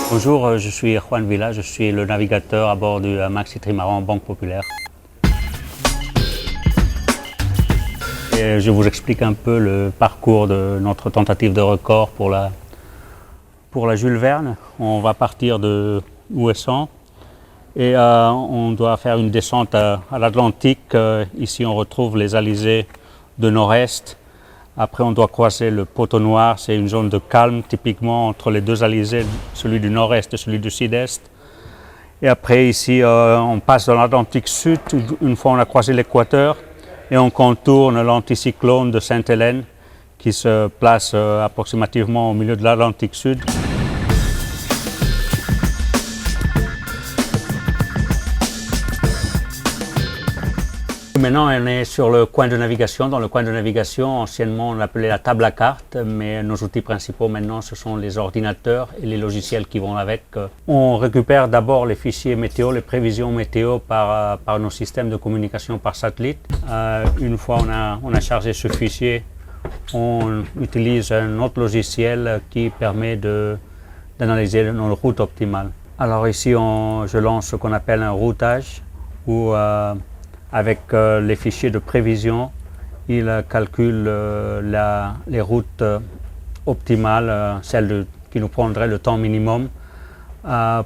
Bonjour, je suis Juan Villa, je suis le navigateur à bord du Maxi Trimaran Banque Populaire. Et je vous explique un peu le parcours de notre tentative de record pour la Jules Verne. On va partir de Ouessant et on doit faire une descente à l'Atlantique. Ici on retrouve les alizés de nord-est. Après, on doit croiser le Poteau Noir, c'est une zone de calme typiquement entre les deux alizés, celui du nord-est et celui du sud-est. Et après, ici, on passe dans l'Atlantique Sud, une fois on a croisé l'équateur, et on contourne l'anticyclone de Sainte-Hélène qui se place approximativement au milieu de l'Atlantique Sud. Maintenant, on est sur le coin de navigation. Dans le coin de navigation, anciennement, on l'appelait la table à cartes, mais nos outils principaux maintenant, ce sont les ordinateurs et les logiciels qui vont avec. On récupère d'abord les fichiers météo, les prévisions météo par nos systèmes de communication par satellite. Une fois on a chargé ce fichier, on utilise un autre logiciel qui permet d'analyser nos routes optimales. Alors ici, je lance ce qu'on appelle un routage, où avec les fichiers de prévision, il calcule les routes optimales, celles qui nous prendraient le temps minimum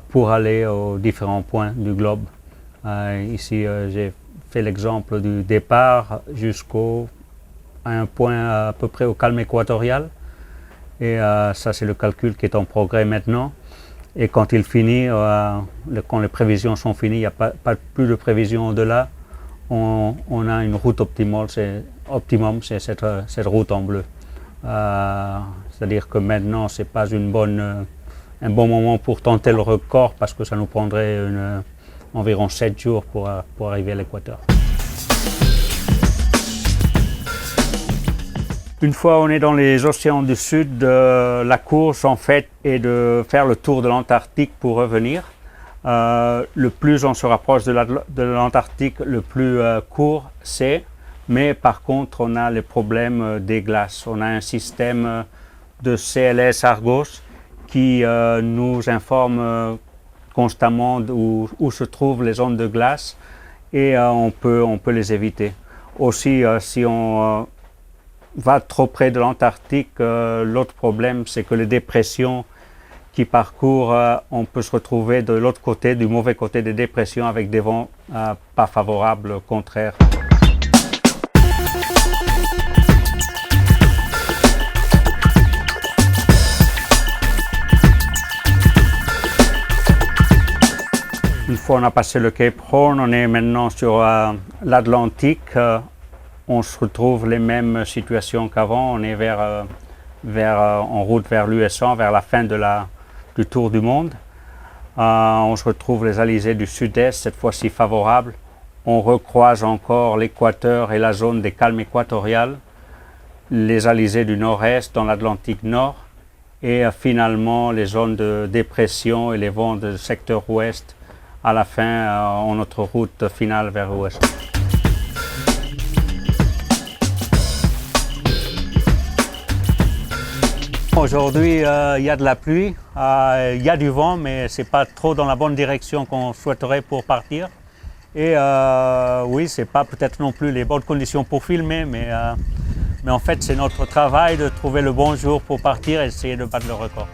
pour aller aux différents points du globe. Ici, j'ai fait l'exemple du départ jusqu'à un point à peu près au calme équatorial. Et ça, c'est le calcul qui est en progrès maintenant. Et quand il finit, quand les prévisions sont finies, il n'y a pas plus de prévisions au-delà. On a une route optimum, c'est cette route en bleu. C'est-à-dire que maintenant, ce n'est pas un bon moment pour tenter le record parce que ça nous prendrait environ 7 jours pour arriver à l'équateur. Une fois on est dans les océans du Sud, la course en fait est de faire le tour de l'Antarctique pour revenir. Le plus on se rapproche de l'Antarctique, le plus court c'est, mais par contre on a les problèmes des glaces. On a un système de CLS Argos qui nous informe constamment où se trouvent les zones de glace et on peut les éviter. Aussi, si on va trop près de l'Antarctique, l'autre problème c'est que les dépressions qui parcourent, on peut se retrouver de l'autre côté, du mauvais côté des dépressions avec des vents pas favorables, au contraire. Une fois on a passé le Cape Horn, on est maintenant sur l'Atlantique. On se retrouve les mêmes situations qu'avant. On est en route vers l'USA, vers la fin du tour du monde. On se retrouve les alizés du sud-est, cette fois-ci favorables. On recroise encore l'équateur et la zone des calmes équatoriales, les alizés du nord-est dans l'Atlantique Nord et finalement les zones de dépression et les vents du secteur ouest à la fin en notre route finale vers l'ouest. Aujourd'hui, il y a de la pluie, il y a du vent, mais ce n'est pas trop dans la bonne direction qu'on souhaiterait pour partir. Et oui, ce n'est pas peut-être non plus les bonnes conditions pour filmer, mais en fait, c'est notre travail de trouver le bon jour pour partir et essayer de battre le record.